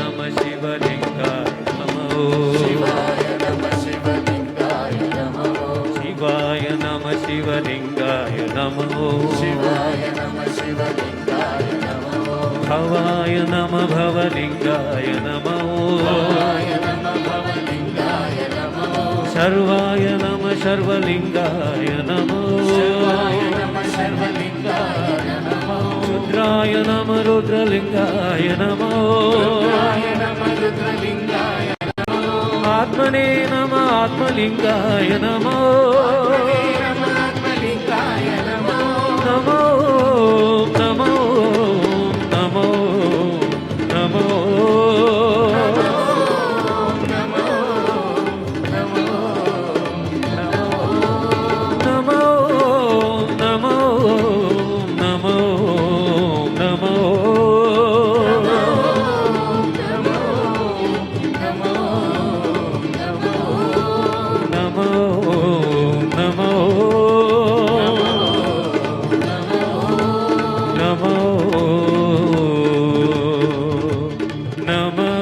नमः शिवलिंगाय नमः शिवाय नमः शिवलिंगाय नमः शिवाय नमः शिवलिंगाय नमः शिवाय नमः शिवलिंगाय नमः भवाय नमः भवलिंगाय नमः भवाय नमः भवलिंगाय नमः सर्वाय नमः सर्वलिंगाय नमः शिवाय नमः सर्वलिंगाय नमः रुद्राय नमः रुद्रलिंगाय नमः रुद्राय नमः रुद्रलिंगाय नमः आत्मने नमः आत्मलिंगाय नमः आत्मलिंगाय नमः नमो नमो नमो नमो नमो नमो नमो नमो नमो नमो नमो नमो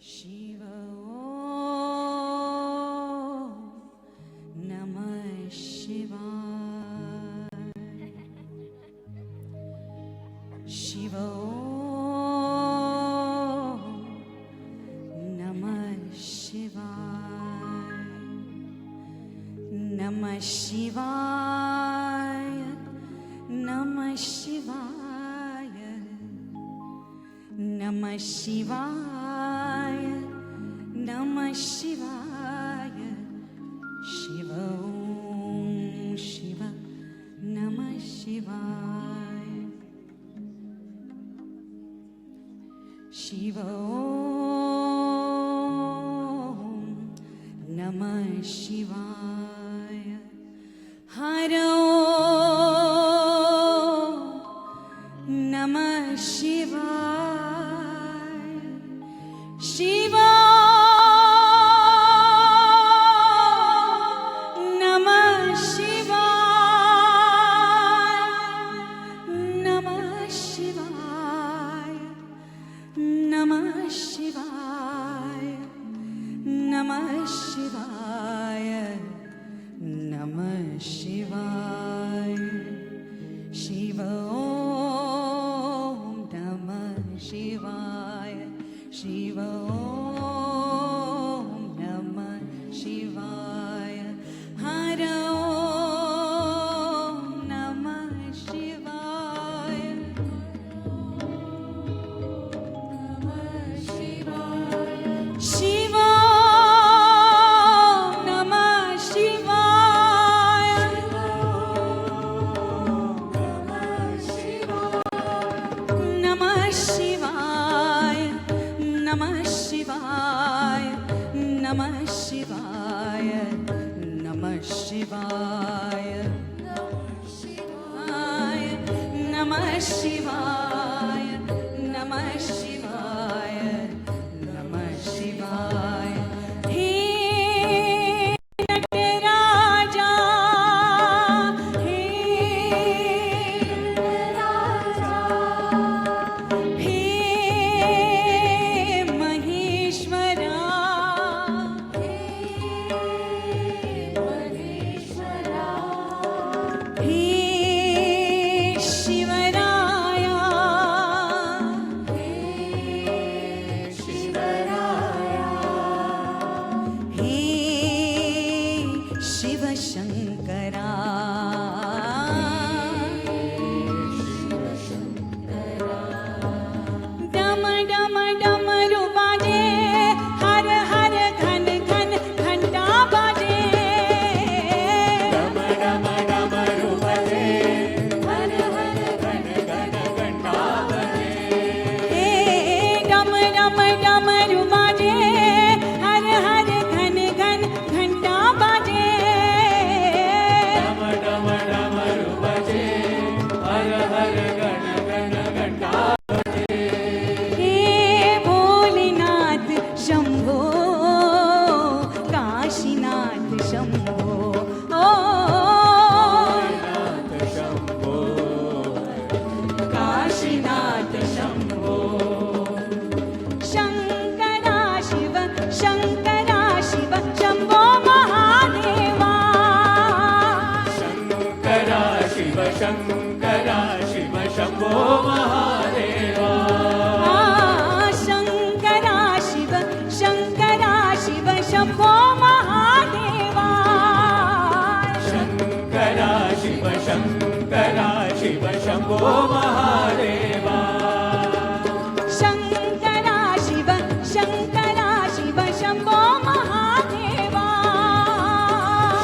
शिव नमः शिवाय शिव नमः शिवाय नमः शिवाय नमः शिवाय नमः शिवाय नमः शिवाय शिव शिव नमः शिवाय शिव नमः शिवाय हर नमः शिवाय शिव नमः शिवाय नमः शिवाय नमः शिवाय नमः शिवाय नमः शिवाय शिव नमः शिवाय शिव नमः शिवाय हर नमः शिवाय शिव नमः शिवाय नमः शिवाय नमः शिवाय नमः शिवाय नमः शिवाय नमः शिवाय नमः शिवाय नमः शिवाय हे नटराजा हे हे महेश्वरा हे शिवराया डम डमरू बाजे, हर हर घन घन घंटा बाजे। डम डम डमरू बजे, हर हर घन घन घंटा बजे। हे भोलेनाथ शंभो, काशीनाथ शंभो, ओ नाथ शंभो, काशीनाथ शंभो। शंकरा शिव, शंकरा शिव शंभो महादेवा। शंकरा शिव, शंकरा शिव शंभो महादेवा। शंकरा शिव, शंकरा शिव शंभो महादेवा। शंकरा शिव, शंकरा शिव शंभो महादेवा। शंकरा शिव, शंकरा शिव शंभो महादेवा।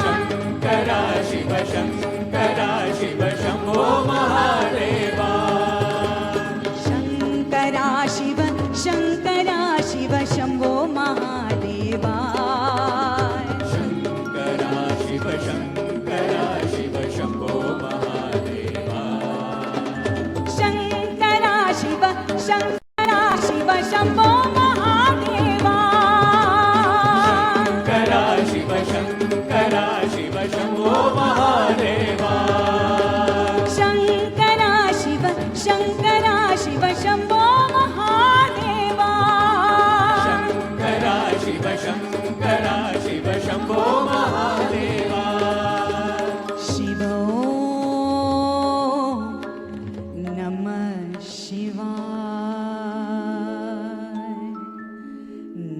शंकरा शिव, शंकरा शिव शंभो महादेवा। शंकरा शिव, शंकरा शिव शंभो महादेवा। शंकरा शिव, शंकरा शिव शंभो महादेवा। शंकरा शिव, शंकरा शिव शंभो महादेवा। शंकरा शिव, शंकरा शिव शंभो महादेवा। शंकरा शिव, शंकरा शिव शंभो महादेवा। शंकरा शिव, शंकरा शिव शंभो महादेवा। शिव नमः शिवाय,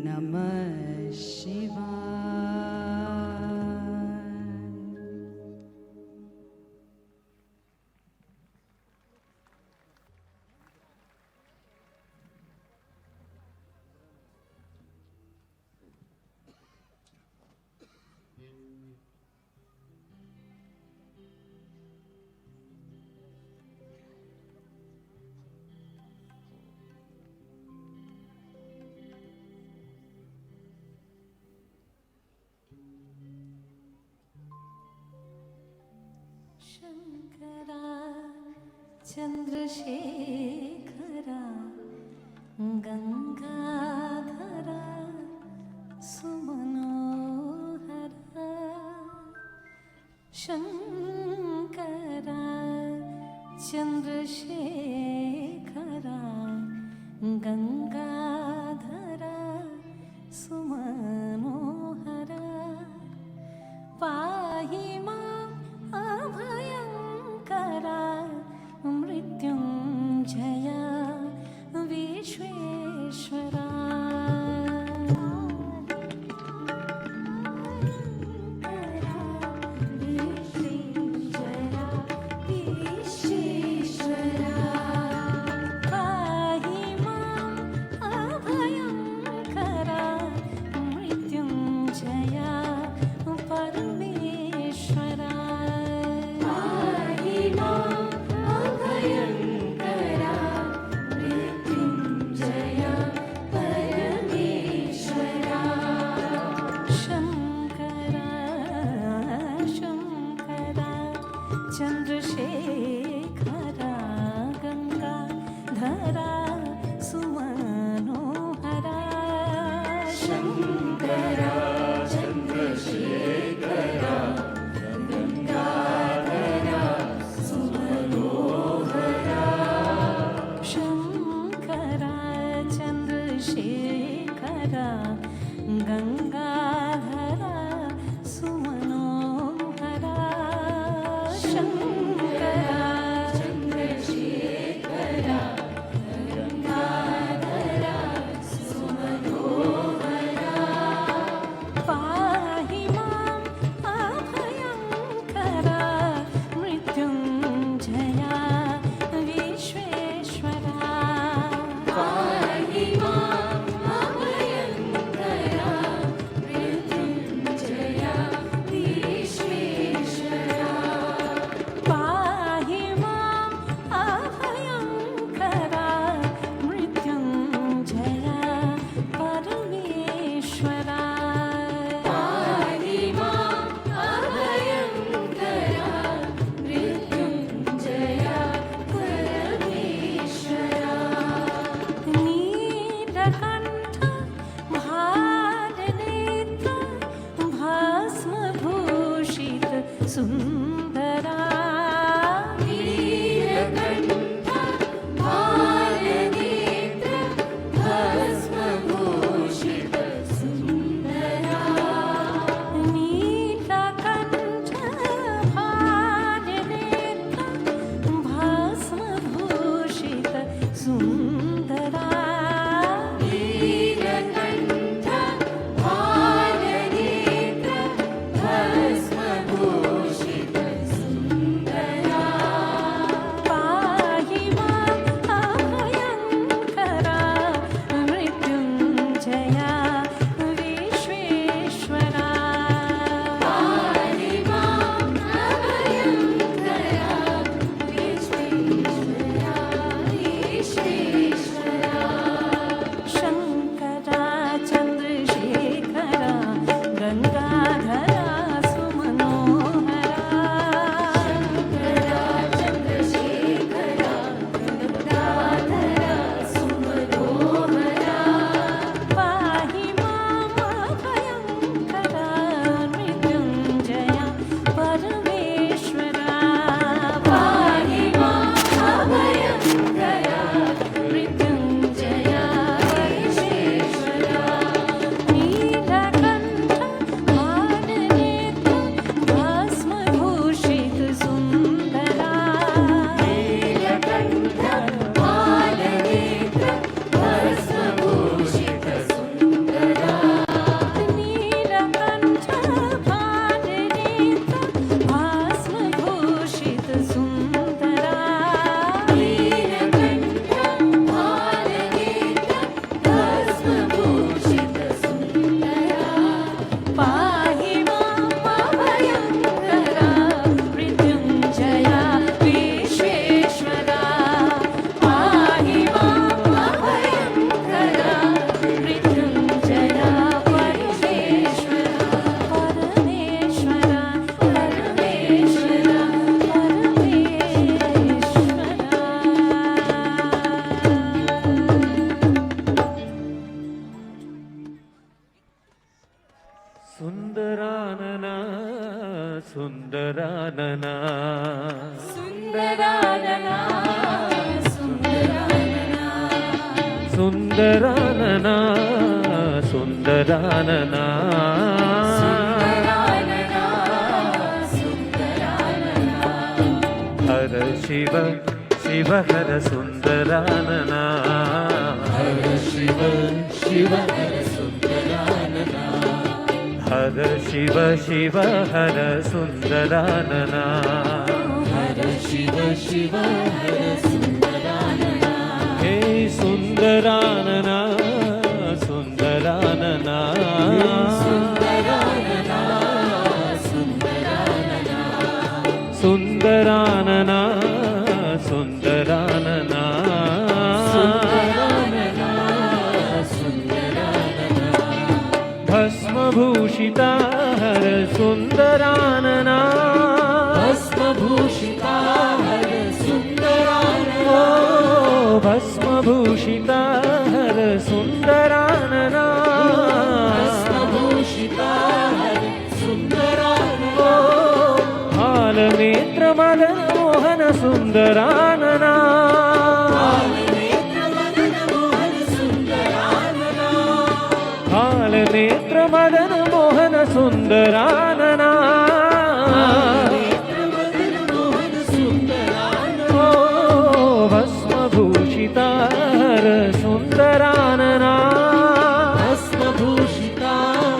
नमः शिवाय। शंकरा चंद्रशेखरा गंगाधरा सुमनोहरा। शंकरा चंद्रशेखरा गंगाधरा सुमनोहरा। पाहि माम् अभयंकरा मृत्युंजया विश्वेश्वरा। विश्वेश्वरा, विश्वेश्वरा। पाहि माम् अभयंकरा मृत्युंजया परमेश्वरा। सुंदरानना सुंदरानना हर शिव शिव हर सुंदरानना हर शिव शिव हर सुंदरानना हर शिव शिव हर सुंदरानना हर शिव शिव हर सुंदरानना हे सुंदरानना सुंदरानना सुंदरानना सुंदरानना सुंदरानना सुंदरानना सुंदरानना सुंदरानना भस्मभूषिता हर सुंदरानना भस्मभूषिता हर सुंदरानना ओ भस्मभूषिता हर सुंदरानना भस्मभूषिता हर सुंदरानना हालनेत्र मदन मोहन सुंदरानना नेत्र मदन मोहन सुंदरानना हालनेत्र मदन मोहन सुंदरानना नेत्र मदन मोहन सुंदरानना ओ भस्मभूषिता हर सुंदरानना भस्मभूषिता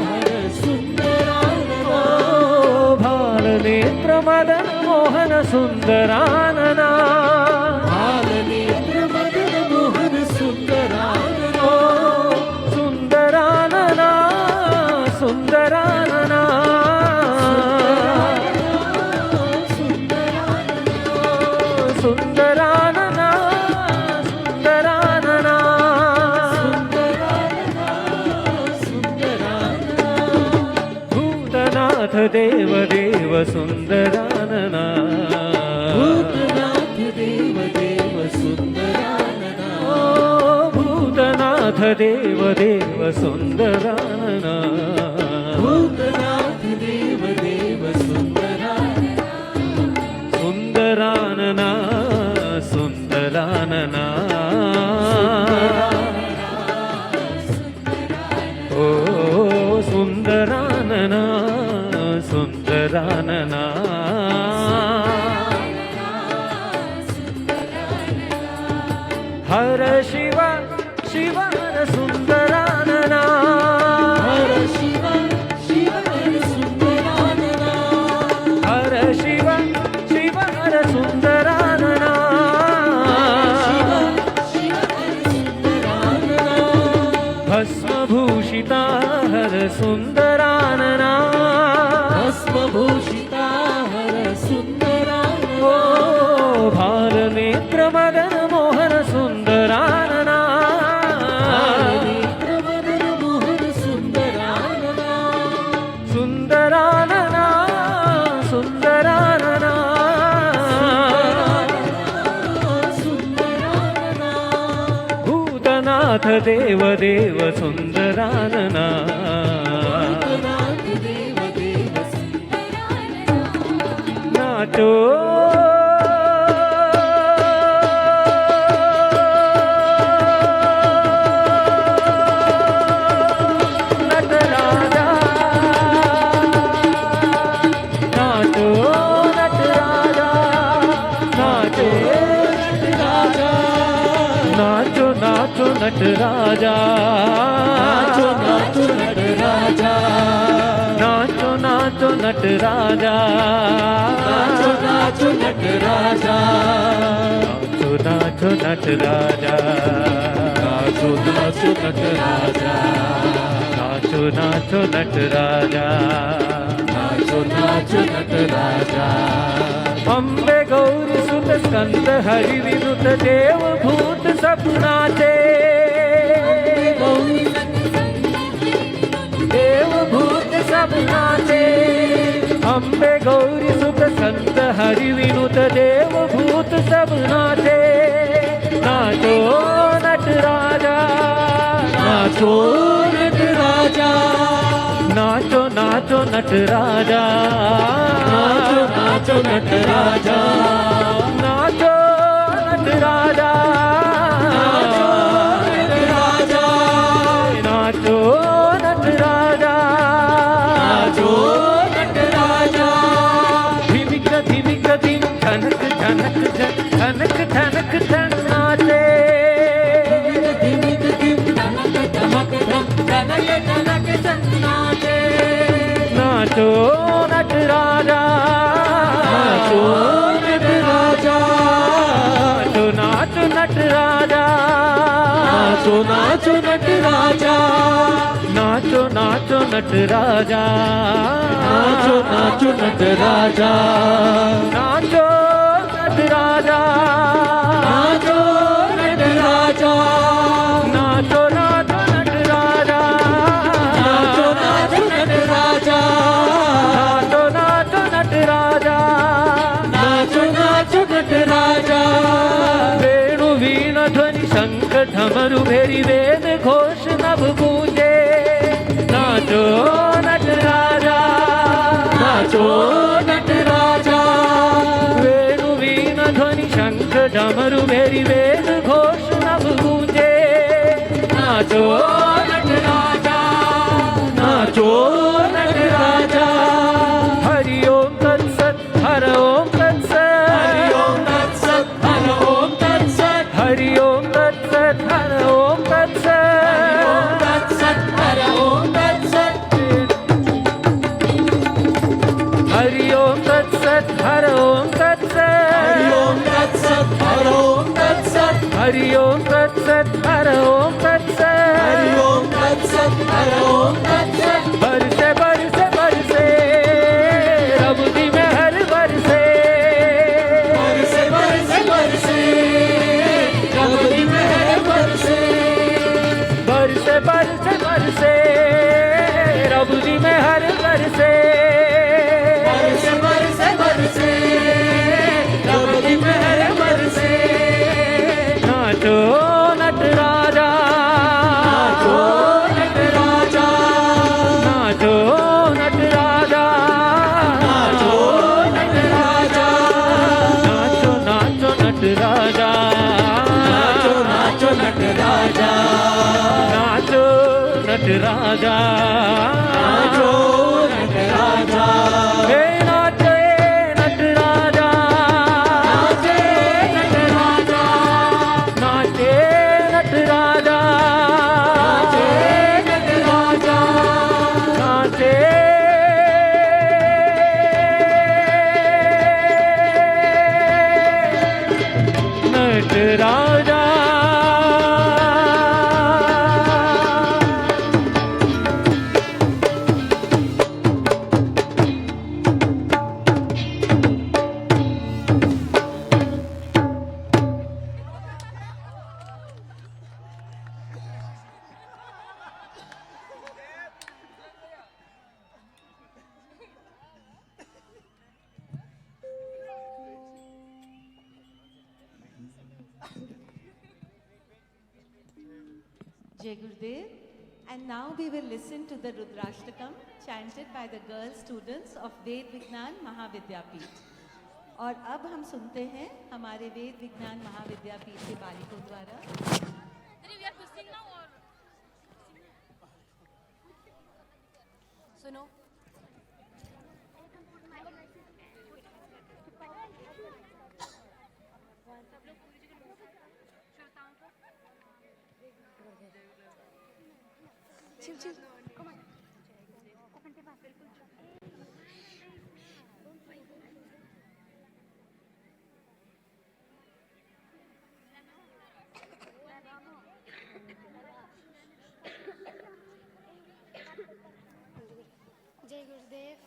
हर सुंदरानना ओ भालनेत्र मदन मोहन सुंदरानना नेत्र मदन मोहन सुंदरानना ओ सुंदरानना सुंदरानना सुंदरानना सुंदरानना भूतनाथ देव देव सुंदरानना भूतनाथ देव देव सुंदरानना ओ भूतनाथ देव देव सुंदरानना भूतनाथ देव देव सुंदरानना सुंदरानना सुंदरानना ओ सुंदरानना सुंदरानना हर शिव शिव हर सुंदरानना हर शिव शिव हर सुंदरानना हर शिव शिव हर सुंदरानना शिव शिव हर सुंदरानना भस्मभूषिता हर सुंदरानना भस्मभूषिता हर सुंदरानना ओ भालनेत्र मदन मोहन सुंदरानना नेत्र मदन मोहन सुंदरानना सुंदरानना सुंदरानना सुंदरानना भूतनाथ देव देव सुंदरानना भूतनाथ देव देव नाचो नटराजा नाचो नटराजा नाचो राजा नाचो नाचो नटराजा नाचो नाचो नटराजा नाचो नाचो नटराजा नाचो नाचो नटराजा नाचो नाचो नटराजा नाचो नाचो नटराजा नाचो नाचो नटराजा नाचो नाचो नटराजा अम्बे गौरी सुत स्कंद हरि विनुत देव भूत सब नाचे देव भूत सब नाचे अम्बे गौरी सुत संत हरि विनुत देव भूत सब नाचे नाचो नटराजा नाचो नटराजा नाचो नाचो नटराजा नाचो नाचो नटराजा नाचो नटराजा नटराजा नाचो नट राजा, नाचो नट राजा, नाचो नाचो नट राजा, नाचो नाचो नट राजा, नाचो नाचो नट राजा, नाचो नाचो नट राजा, नाचो नट राजा, नाचो नट राजा, नाचो नाचो नट राजा, नाचो नाचो नट राजा, नाचो नाचो नट राजा, नाचो नाचो नट राजा, वेणु वीण ध्वनि शंख ढमरु भेरी वेद घोष नभ गूंजे, नाचो नट राजा, नाचो नट राजा, वेणु वीण ध्वनि शंख ढमरु भेरी वेद घोष नभ गूंजे, नाचो नट राजा, नाचो नट राजा, हरि ओम तत्सत, हर ओम तत्सत, हरि ओम तत्सत, हर ओम तत्सत, हरि ओम तत्सत, हर ओम तत्सत, हर ओम तत्सत, हरि ओम तत्सत, हर ओम तत्सत, हरि ओम तत्सत, हर ओम तत्सत, हरि ओम तत्सत, हर ओम हरि तत्सत, ओम तत्सत, हर ओम तत्सत, बरसे बरसे बरसे रब दी मेहर बरसे, बरसे बरसे बरसे, रब दी मेहर बरसे, बरसे बरसे बरसे रब दी मेहर बरसे, बरसे बरसे बरसे, रब दी मेहर बरसे, नाचो नट राजा, नाचो नट राजा, नाचो नट राजा, नाचो नट राजा, नाचो नाचो नट राजा, नाचो नाचो नट राजा, नाचो नट राजा, नाचो नट राजा, हे नाचे नट राजा, नाचे नट राजा, नाचे नट राजा, नाचे नट राजा, नाचे नट राजा। Jai Gurudev. And now we will listen to the Rudrashtakam chanted by the girl students of Ved Vignan Mahavidyapit. और अब हम सुनते हैं हमारे वेद विज्ञान महाविद्यापीठ के बालिकों द्वारा सुनो चिल चिल जय गुरुदेव।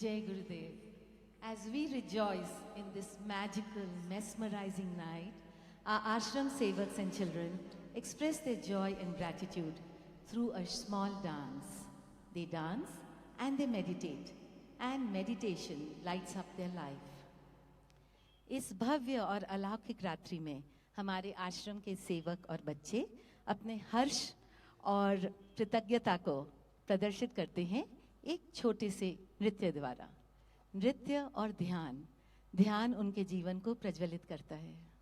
Jai Gurudev. As we rejoice in this magical, mesmerizing night, our ashram sevaks and children express their joy and gratitude through a small dance. They dance and they meditate, and meditation lights up their life. इस भव्य और अलौकिक रात्रि में हमारे आश्रम के सेवक और बच्चे अपने हर्ष और कृतज्ञता को प्रदर्शित करते हैं एक छोटे से नृत्य द्वारा। नृत्य और ध्यान उनके जीवन को प्रज्वलित करता है।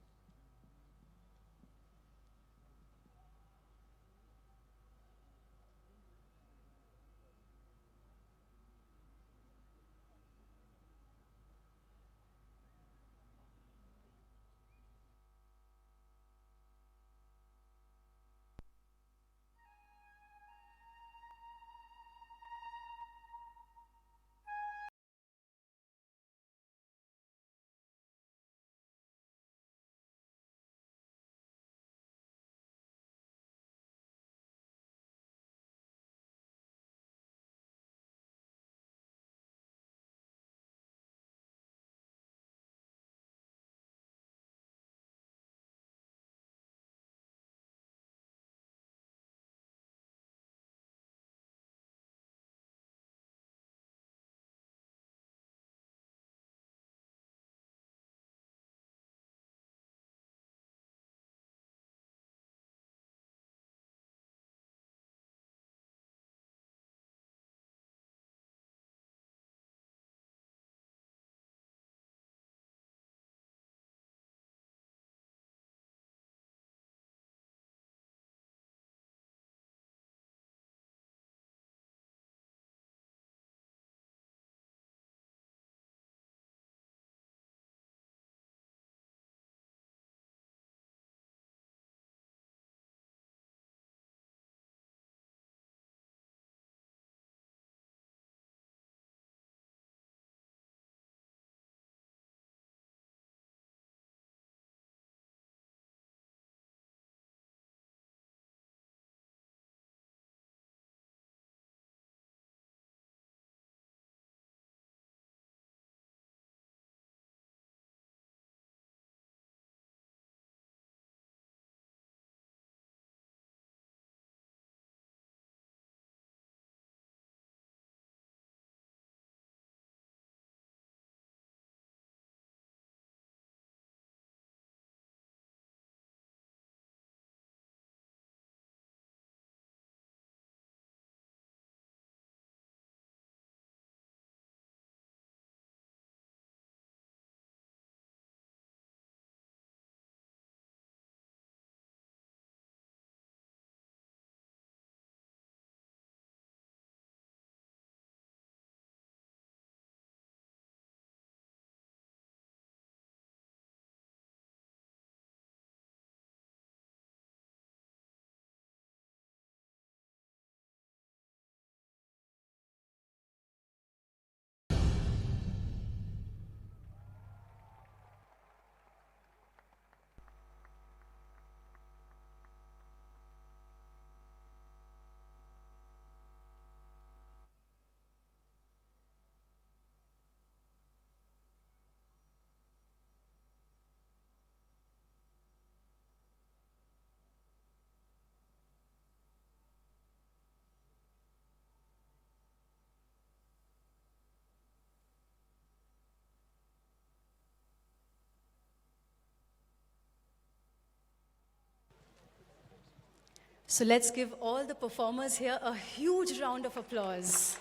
So let's give all the performers here a huge round of applause.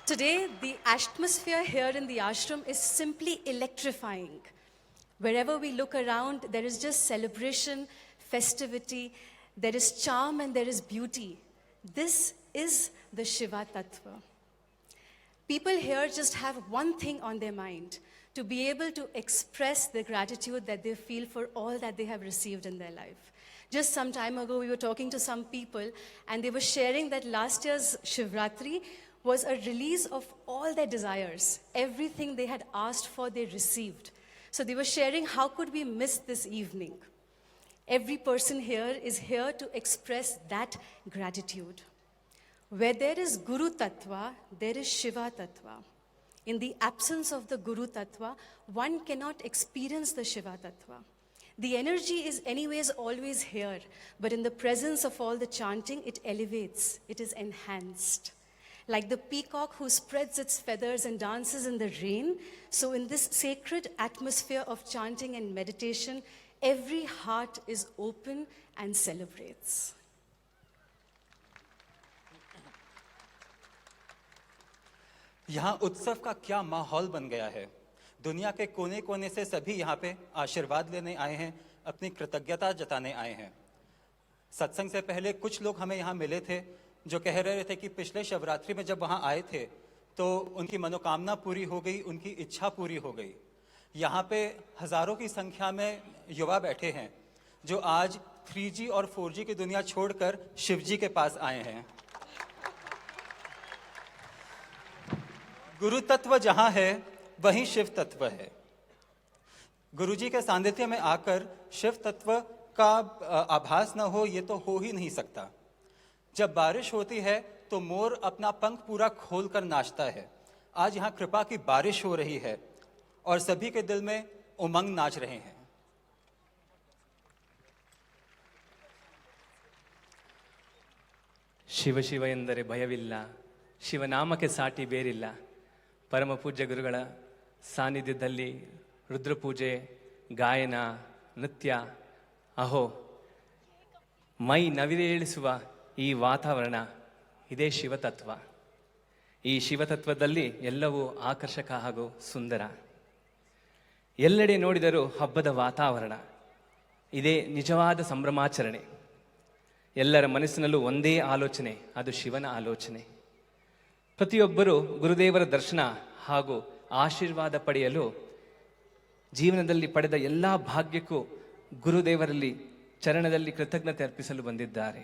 Today, the atmosphere here in the ashram is simply electrifying. Wherever we look around, there is just celebration, festivity, there is charm and there is beauty. This is the Shiva Tattva. People here just have one thing on their mind, to be able to express the gratitude that they feel for all that they have received in their life. Just some time ago, we were talking to some people, and they were sharing that last year's Shivratri was a release of all their desires. Everything they had asked for, they received. So they were sharing, how could we miss this evening? Every person here is here to express that gratitude. Where there is Guru Tattva, there is Shiva Tattva. In the absence of the Guru Tattva, one cannot experience the Shiva Tattva. The energy is anyways always here, but in the presence of all the chanting, it elevates, it is enhanced. Like the peacock who spreads its feathers and dances in the rain, so in this sacred atmosphere of chanting and meditation, every heart is open and celebrates. यहाँ उत्सव का क्या माहौल बन गया है। दुनिया के कोने कोने से सभी यहाँ पे आशीर्वाद लेने आए हैं, अपनी कृतज्ञता जताने आए हैं। सत्संग से पहले कुछ लोग हमें यहाँ मिले थे जो कह रहे थे कि पिछले शिवरात्रि में जब वहाँ आए थे तो उनकी मनोकामना पूरी हो गई, उनकी इच्छा पूरी हो गई। यहाँ पे हजारों की संख्या में युवा बैठे हैं जो आज 3G और 4G की दुनिया छोड़कर शिव जी के पास आए हैं। गुरु तत्व जहां है वहीं शिव तत्व है। गुरु जी के सानिध्य में आकर शिव तत्व का आभास न हो, ये तो हो ही नहीं सकता। जब बारिश होती है तो मोर अपना पंख पूरा खोलकर नाचता है। आज यहाँ कृपा की बारिश हो रही है और सभी के दिल में उमंग नाच रहे हैं। ಶಿವ ಶಿವ ಎಂದರೆ ಭಯವಿಲ್ಲ, ಶಿವನಾಮಕ್ಕೆ ಸಾಟಿ ಬೇರಿಲ್ಲ. ಪರಮ ಪೂಜ್ಯ ಗುರುಗಳ ಸಾನ್ನಿಧ್ಯದಲ್ಲಿ ರುದ್ರಪೂಜೆ, ಗಾಯನ, ನೃತ್ಯ, ಅಹೋ ಮೈ ನವಿರೇಳಿಸುವ ಈ ವಾತಾವರಣ, ಇದೇ ಶಿವತತ್ವ. ಈ ಶಿವತತ್ವದಲ್ಲಿ ಎಲ್ಲವೂ ಆಕರ್ಷಕ ಹಾಗೂ ಸುಂದರ. ಎಲ್ಲೆಡೆ ನೋಡಿದರೂ ಹಬ್ಬದ ವಾತಾವರಣ, ಇದೇ ನಿಜವಾದ ಸಂಭ್ರಮಾಚರಣೆ. ಎಲ್ಲರ ಮನಸ್ಸಿನಲ್ಲೂ ಒಂದೇ ಆಲೋಚನೆ, ಅದು ಶಿವನ ಆಲೋಚನೆ. ಪ್ರತಿಯೊಬ್ಬರು ಗುರುದೇವರ ದರ್ಶನ ಹಾಗೂ ಆಶೀರ್ವಾದ ಪಡೆಯಲು ಜೀವನದಲ್ಲಿ ಪಡೆದ ಎಲ್ಲ ಭಾಗ್ಯಕ್ಕೂ ಗುರುದೇವರಲ್ಲಿ ಚರಣದಲ್ಲಿ ಕೃತಜ್ಞತೆ ಅರ್ಪಿಸಲು ಬಂದಿದ್ದಾರೆ.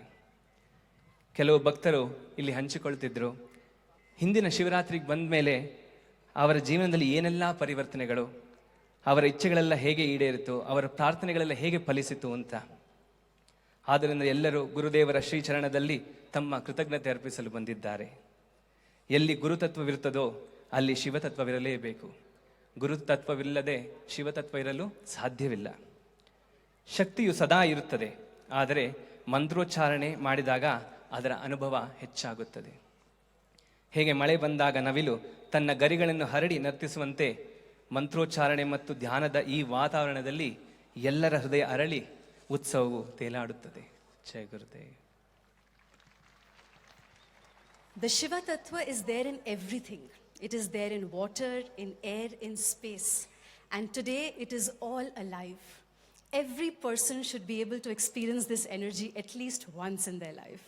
ಕೆಲವು ಭಕ್ತರು ಇಲ್ಲಿ ಹಂಚಿಕೊಳ್ತಿದ್ರು, ಹಿಂದಿನ ಶಿವರಾತ್ರಿಗೆ ಬಂದ ಮೇಲೆ ಅವರ ಜೀವನದಲ್ಲಿ ಏನೆಲ್ಲ ಪರಿವರ್ತನೆಗಳು, ಅವರ ಇಚ್ಛೆಗಳೆಲ್ಲ ಹೇಗೆ ಈಡೇರಿತು, ಅವರ ಪ್ರಾರ್ಥನೆಗಳೆಲ್ಲ ಹೇಗೆ ಫಲಿಸಿತು ಅಂತ. ಆದ್ದರಿಂದ ಎಲ್ಲರೂ ಗುರುದೇವರ ಶ್ರೀಚರಣದಲ್ಲಿ ತಮ್ಮ ಕೃತಜ್ಞತೆ ಅರ್ಪಿಸಲು ಬಂದಿದ್ದಾರೆ. ಎಲ್ಲಿ ಗುರುತತ್ವವಿರುತ್ತದೋ ಅಲ್ಲಿ ಶಿವತತ್ವವಿರಲೇಬೇಕು. ಗುರುತತ್ವವಿಲ್ಲದೆ ಶಿವತತ್ವ ಇರಲು ಸಾಧ್ಯವಿಲ್ಲ. ಶಕ್ತಿಯು ಸದಾ ಇರುತ್ತದೆ, ಆದರೆ ಮಂತ್ರೋಚ್ಚಾರಣೆ ಮಾಡಿದಾಗ ಅದರ ಅನುಭವ ಹೆಚ್ಚಾಗುತ್ತದೆ. ಹೇಗೆ ಮಳೆ ಬಂದಾಗ ನವಿಲು ತನ್ನ ಗರಿಗಳನ್ನು ಹರಡಿ ನರ್ತಿಸುವಂತೆ ಮಂತ್ರೋಚ್ಚಾರಣೆ ಮತ್ತು ಧ್ಯಾನದ ಈ ವಾತಾವರಣದಲ್ಲಿ ಎಲ್ಲರ ಹೃದಯ ಅರಳಿ ಉತ್ಸವವು ತೇಲಾಡುತ್ತದೆ. ಜಯ Gurudev. The Shiva Tattva is there in everything. It is there in water, in air, in space. And today it is all alive. Every person should be able to experience this energy at least once in their life.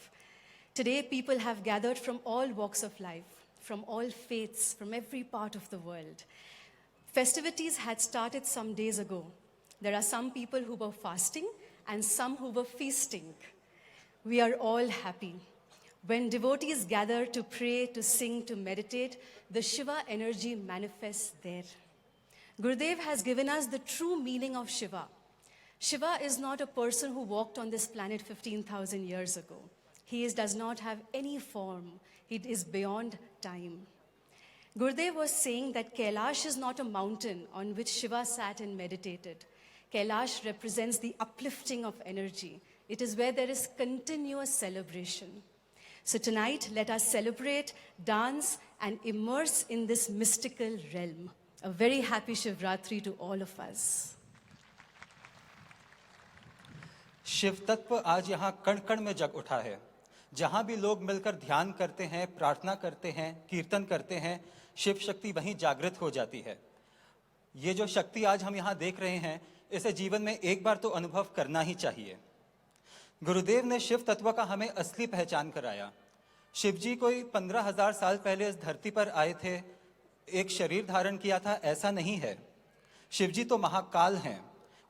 Today people have gathered from all walks of life, from all faiths, from every part of the world. Festivities had started some days ago. There are some people who were fasting and some who were feasting. We are all happy. When devotees gather to pray, to sing, to meditate, the Shiva energy manifests there. Gurudev has given us the true meaning of Shiva. Shiva is not a person who walked on this planet 15,000 years ago. He does not have any form. He is beyond time. Gurudev was saying that Kailash is not a mountain on which Shiva sat and meditated. Kailash represents the uplifting of energy. It is where there is continuous celebration. So tonight, let us celebrate, dance, and immerse in this mystical realm. A very happy Shivratri to all of us. Shiv तत्व आज यहाँ कण कण में जग उठा है। जहाँ भी लोग मिलकर ध्यान करते हैं, प्रार्थना करते हैं, कीर्तन करते हैं, शिव शक्ति वहीं जागृत हो जाती है। ये जो शक्ति आज हम यहाँ देख रहे हैं, इसे जीवन में एक बार तो अनुभव करना ही चाहिए। गुरुदेव ने शिव तत्व का हमें असली पहचान कराया। शिव जी कोई 15,000 साल पहले इस धरती पर आए थे, एक शरीर धारण किया था, ऐसा नहीं है। शिव जी तो महाकाल हैं,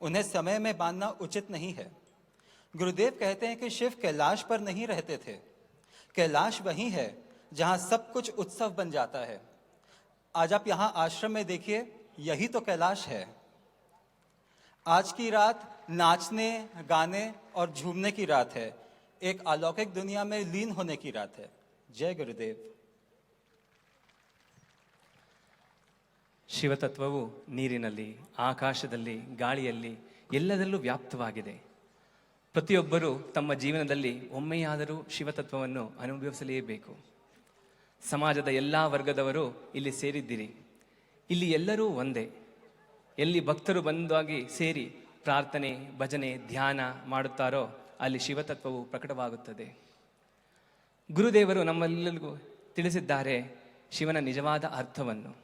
उन्हें समय में बांधना उचित नहीं है। गुरुदेव कहते हैं कि शिव कैलाश पर नहीं रहते थे। कैलाश वही है जहाँ सब कुछ उत्सव बन जाता है। आज आप यहाँ आश्रम में देखिए, यही तो कैलाश है। आज की रात नाचने, गाने और झूमने की रात है। एक अलौकिक दुनिया में लीन होने की रात है। जय गुरुदेव। ಶಿವತತ್ವವು ನೀರಿನಲ್ಲಿ, ಆಕಾಶದಲ್ಲಿ, ಗಾಳಿಯಲ್ಲಿ ಎಲ್ಲದರಲ್ಲೂ ವ್ಯಾಪ್ತವಾಗಿದೆ. ಪ್ರತಿಯೊಬ್ಬರೂ ತಮ್ಮ ಜೀವನದಲ್ಲಿ ಒಮ್ಮೆಯಾದರೂ ಶಿವತತ್ವವನ್ನು ಅನುಭವಿಸಲೇಬೇಕು. ಸಮಾಜದ ಎಲ್ಲ ವರ್ಗದವರು ಇಲ್ಲಿ ಸೇರಿದ್ದೀರಿ. ಇಲ್ಲಿ ಎಲ್ಲರೂ ಒಂದೇ. ಎಲ್ಲಿ ಭಕ್ತರು ಬಂದಾಗಿ ಸೇರಿ ಪ್ರಾರ್ಥನೆ, ಭಜನೆ, ಧ್ಯಾನ ಮಾಡುತ್ತಾರೋ ಅಲ್ಲಿ ಶಿವತತ್ವವು ಪ್ರಕಟವಾಗುತ್ತದೆ. ಗುರುದೇವರು ನಮ್ಮೆಲ್ಲರಿಗೂ ತಿಳಿಸಿದ್ದಾರೆ ಶಿವನ ನಿಜವಾದ ಅರ್ಥವನ್ನು.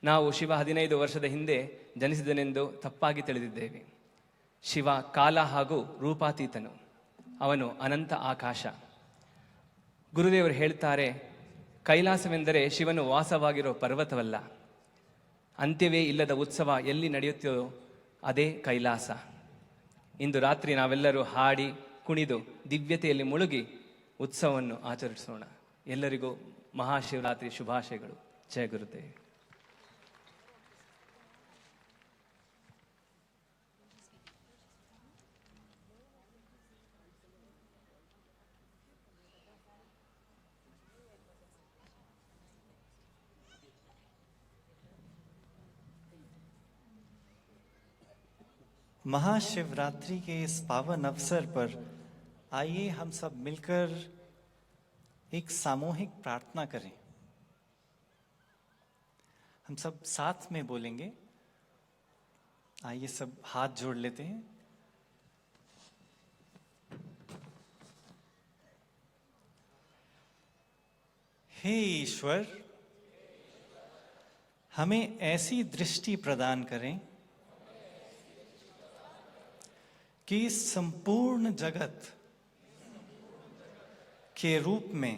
ನಾವು ಶಿವ 15 ವರ್ಷದ ಹಿಂದೆ ಜನಿಸಿದನೆಂದು ತಪ್ಪಾಗಿ ತಿಳಿದಿದ್ದೇವೆ. ಶಿವ ಕಾಲ ಹಾಗೂ ರೂಪಾತೀತನು. ಅವನು ಅನಂತ ಆಕಾಶ. ಗುರುದೇವರು ಹೇಳ್ತಾರೆ, ಕೈಲಾಸವೆಂದರೆ ಶಿವನು ವಾಸವಾಗಿರೋ ಪರ್ವತವಲ್ಲ. ಅಂತ್ಯವೇ ಇಲ್ಲದ ಉತ್ಸವ ಎಲ್ಲಿ ನಡೆಯುತ್ತೋ ಅದೇ ಕೈಲಾಸ. ಇಂದು ರಾತ್ರಿ ನಾವೆಲ್ಲರೂ ಹಾಡಿ ಕುಣಿದು ದಿವ್ಯತೆಯಲ್ಲಿ ಮುಳುಗಿ ಉತ್ಸವವನ್ನು ಆಚರಿಸೋಣ. ಎಲ್ಲರಿಗೂ ಮಹಾಶಿವರಾತ್ರಿ ಶುಭಾಶಯಗಳು. ಜಯ ಗುರುದೇವ್. महाशिवरात्रि के इस पावन अवसर पर आइए हम सब मिलकर एक सामूहिक प्रार्थना करें। हम सब साथ में बोलेंगे। आइए सब हाथ जोड़ लेते हैं। हे ईश्वर, हमें ऐसी दृष्टि प्रदान करें कि संपूर्ण जगत के रूप में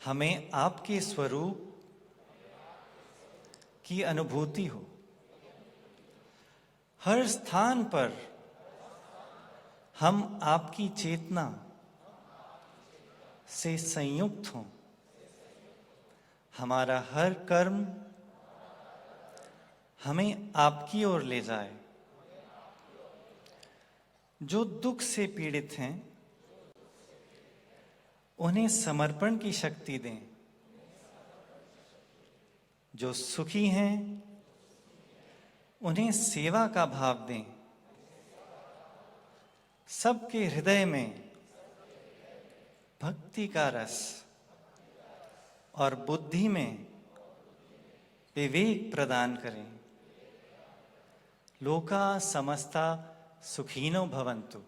हमें आपके स्वरूप की अनुभूति हो। हर स्थान पर हम आपकी चेतना से संयुक्त हों। हमारा हर कर्म हमें आपकी ओर ले जाए। जो दुख से पीड़ित हैं उन्हें समर्पण की शक्ति दें। जो सुखी हैं उन्हें सेवा का भाव दें। सबके हृदय में भक्ति का रस और बुद्धि में विवेक प्रदान करें। लोका समस्ता सुखीनो भवन्तु।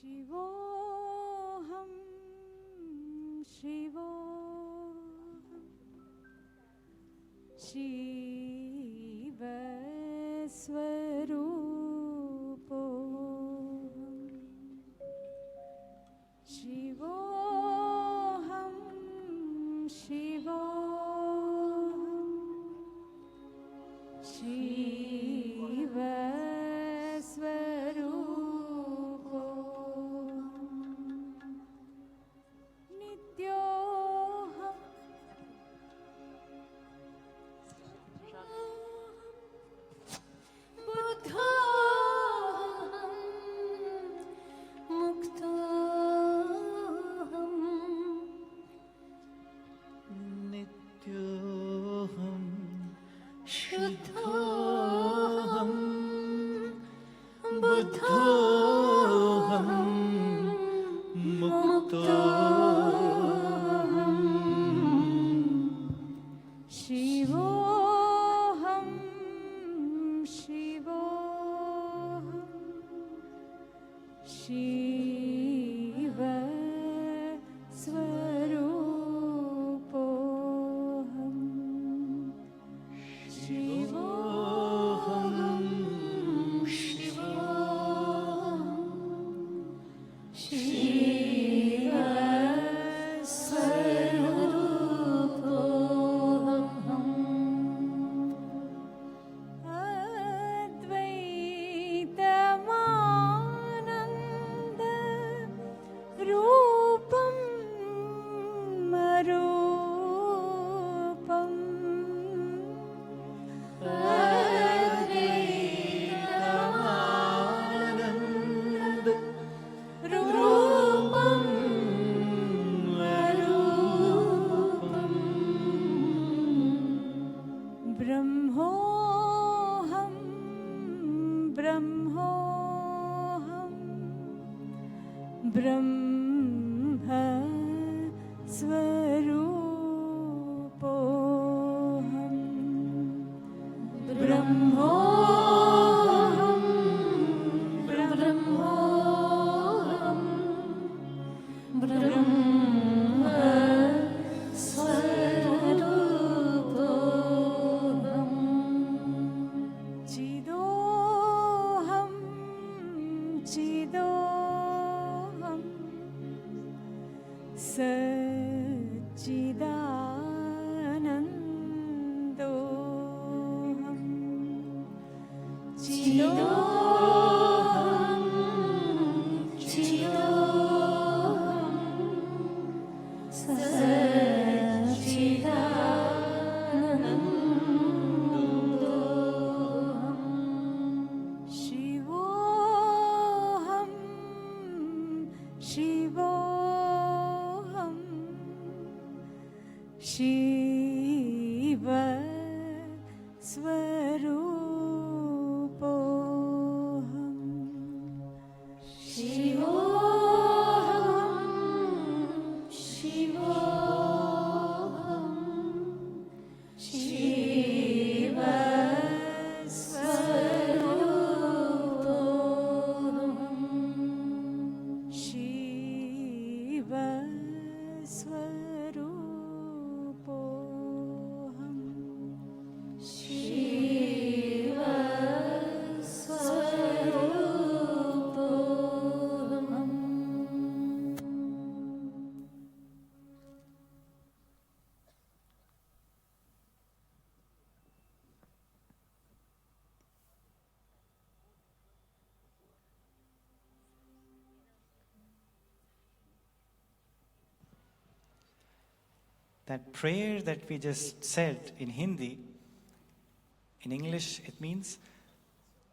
शिवोऽहं शिवोऽहं शिवस्वरूपोऽहं शिवोऽहं शिवोऽहं शिव स्वरूपोऽहं शिवोऽहं शिव अद्वैतमानन्द रूपं अरूपम् रूपं ब्रह्मोऽहं ब्रह्मोऽहं ब्रह्म स्वरूपोऽहं ब्रह्मोऽहं ब्रह्मोऽहं ब्रह्म स्वरूपोऽहं चिदोऽहं चिदोऽहं सच्चिदानन्दोऽहं चिदोऽहं चिदोऽहं सच्चिदानन्दोऽहं शिवोऽहं शिवोऽहं शिव स्वरूपोऽहं शिवोऽहं शिवोऽहं Shiv स्वरूपोऽहं Shiv स्वरूपोऽहं Shiv स्वरूपोऽहम् That prayer that we just said in Hindi, in English it means,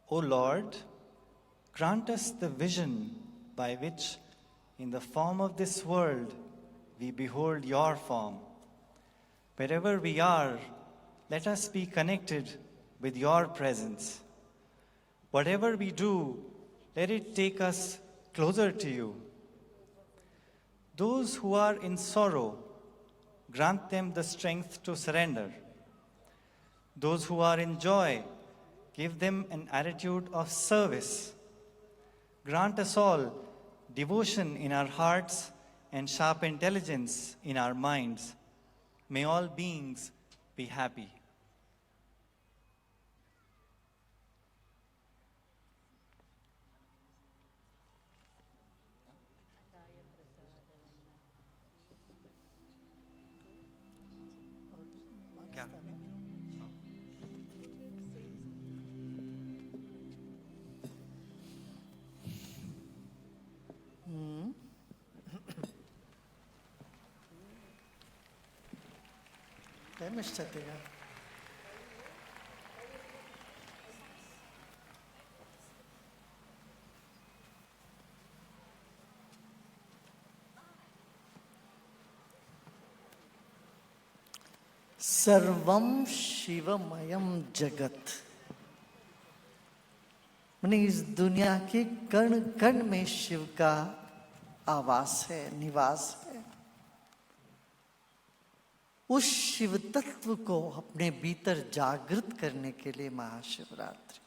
O Lord, grant us the vision by which, in the form of this world, we behold your form. Wherever we are, let us be connected with your presence. Whatever we do, let it take us closer to you. Those who are in sorrow, grant them the strength to surrender. Those who are in joy, give them an attitude of service. Grant us all devotion in our hearts and sharp intelligence in our minds. May all beings be happy. Mr. Tiga. सर्वम शिवमयम जगत, माने इस दुनिया के कण कण में शिव का आवास है, निवास है। उस शिव तत्व को अपने भीतर जागृत करने के लिए महाशिवरात्रि।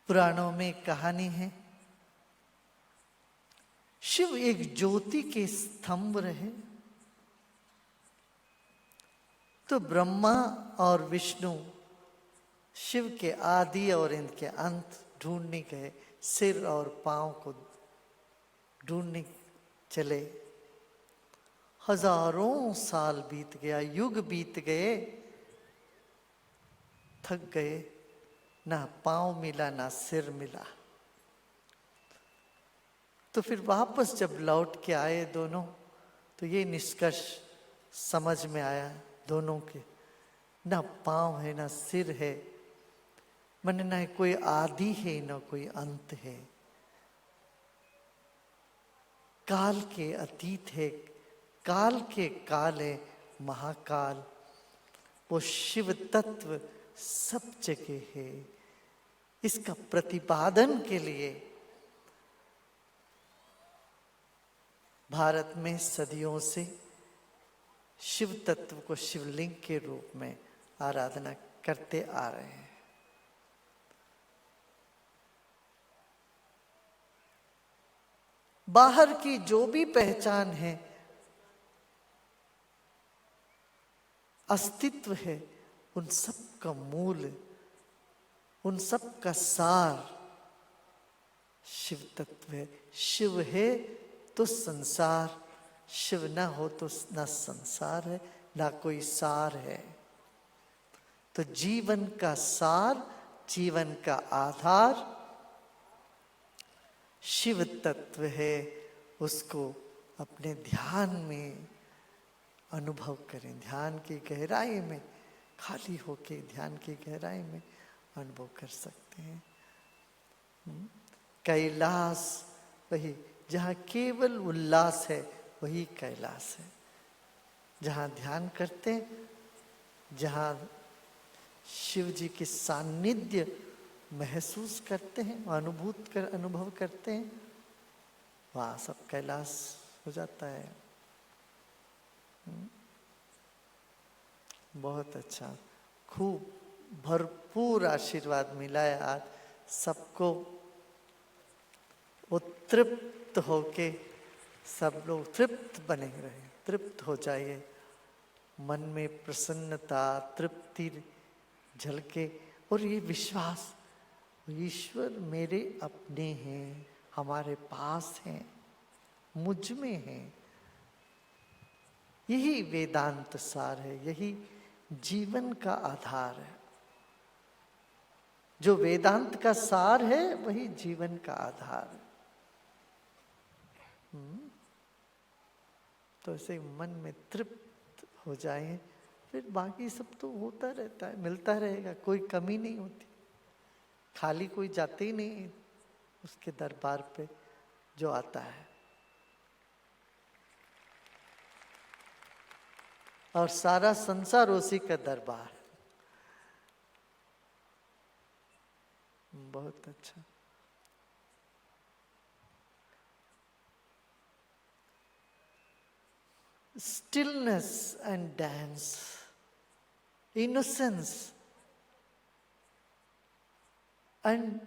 पुराणों में कहानी है, शिव एक ज्योति के स्तंभ रहे, तो ब्रह्मा और विष्णु शिव के आदि और इनके अंत ढूंढने गए, सिर और पांव को ढूंढने चले। हजारों साल बीत गया, युग बीत गए, थक गए, ना पांव मिला ना सिर मिला। तो फिर वापस जब लौट के आए दोनों, तो ये निष्कर्ष समझ में आया दोनों के, ना पांव है ना सिर है, मन ना कोई आदि है ना कोई अंत है, काल के अतीत है, काल के काल है महाकाल। वो शिव तत्व सब जगह है। इसका प्रतिपादन के लिए भारत में सदियों से शिव तत्व को शिवलिंग के रूप में आराधना करते आ रहे हैं। बाहर की जो भी पहचान है, अस्तित्व है, उन सब का मूल, उन सब का सार शिव तत्व है। शिव है तो संसार, शिव ना हो तो ना संसार है ना कोई सार है। तो जीवन का सार, जीवन का आधार शिव तत्व है। उसको अपने ध्यान में अनुभव करें, ध्यान की गहराई में, खाली होके ध्यान की गहराई में अनुभव कर सकते हैं। कैलाश वही, जहाँ केवल उल्लास है वही कैलाश है। जहाँ ध्यान करते हैं, जहाँ शिव जी के सानिध्य महसूस करते हैं, अनुभव करते हैं, वहाँ सब कैलाश हो जाता है। बहुत अच्छा, खूब भरपूर आशीर्वाद मिला है आज सबको। वो तृप्त होके सब लोग तृप्त बने रहे, तृप्त हो जाइए, मन में प्रसन्नता, तृप्ति झलके, और ये विश्वास, ईश्वर मेरे अपने हैं, हमारे पास हैं, मुझ में हैं। यही वेदांत सार है, यही जीवन का आधार है। जो वेदांत का सार है वही जीवन का आधार है। तो ऐसे मन में तृप्त हो जाए, फिर बाकी सब तो होता रहता है, मिलता रहेगा, कोई कमी नहीं होती। खाली कोई जाते ही नहीं उसके दरबार पे जो आता है। और सारा संसार उसी का दरबार। बहुत अच्छा। Stillness and dance, innocence and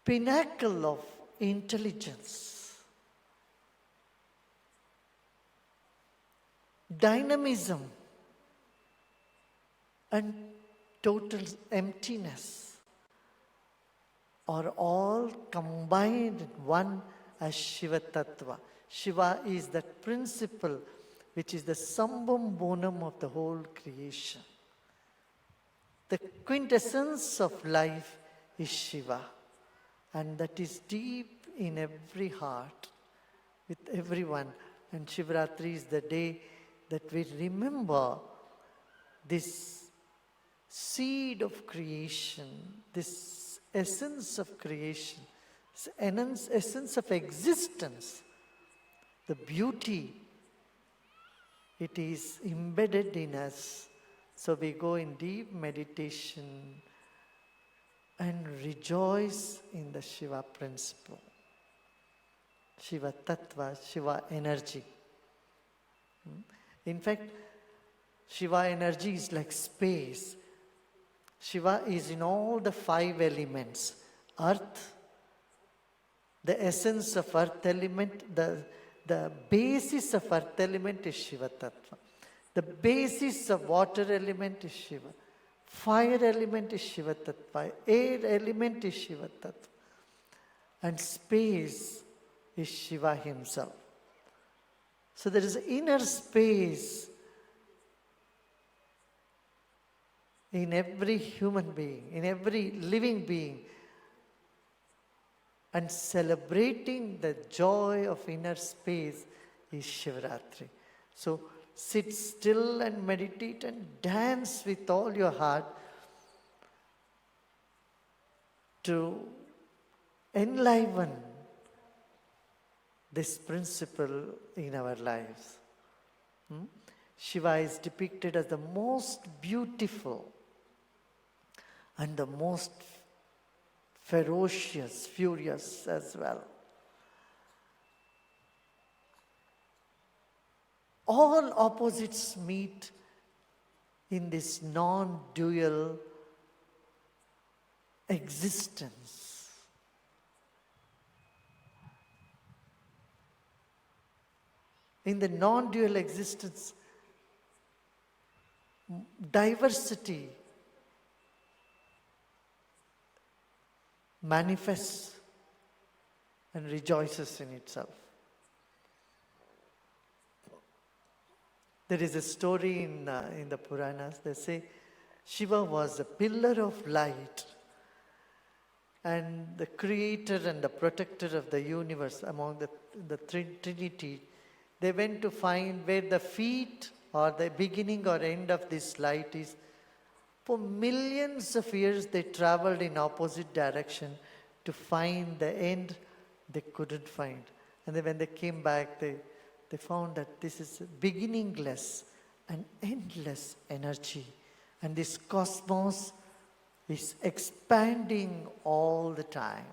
pinnacle of intelligence, dynamism and total emptiness are all combined in one as Shiva Tattva. Shiva is that principle which is the summum bonum of the whole creation. The quintessence of life is Shiva, and that is deep in every heart, with everyone. And Shivratri is the day that we remember this seed of creation, this essence of creation, this essence of existence, the beauty, it is embedded in us. So we go in deep meditation and rejoice in the Shiva principle, Shiva Tattva, Shiva energy. In fact, Shiva energy is like space. Shiva is in all the 5 elements. Earth, the essence of earth element, the basis of earth element is Shiva Tattva. The basis of water element is Shiva. Fire element is Shiva Tattva. Air element is Shiva Tattva. And space is Shiva himself. So there is inner space in every human being, in every living being. And celebrating the joy of inner space is Shivaratri. So sit still and meditate and dance with all your heart to enliven this principle in our lives. Shiva is depicted as the most beautiful and the most ferocious, furious as well. All opposites meet in this non-dual existence. In the non-dual existence, diversity manifests and rejoices in itself. There is a story in the Puranas. They say Shiva was a pillar of light and the creator and the protector of the universe among the Trinity. They went to find where the feet or the beginning or end of this light is. For millions of years they traveled in opposite direction to find the end. They couldn't find. And then when they came back, they found that this is beginningless and endless energy. And this cosmos is expanding all the time.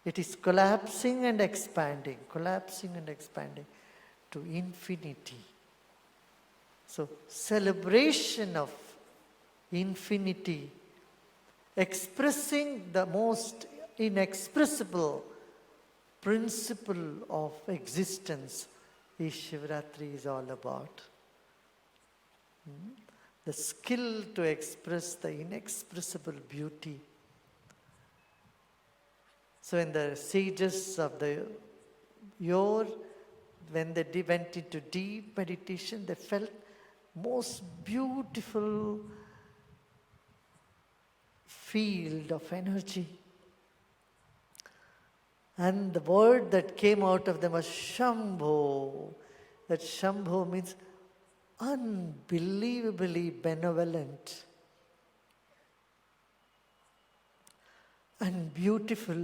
It is collapsing and expanding to infinity. So celebration of infinity, expressing the most inexpressible principle of existence is Shivaratri is all about. The skill to express the inexpressible beauty. So when the sages of the yore, when they went into deep meditation, they felt most beautiful field of energy. And the word that came out of them was Shambho. That Shambho means unbelievably benevolent and beautiful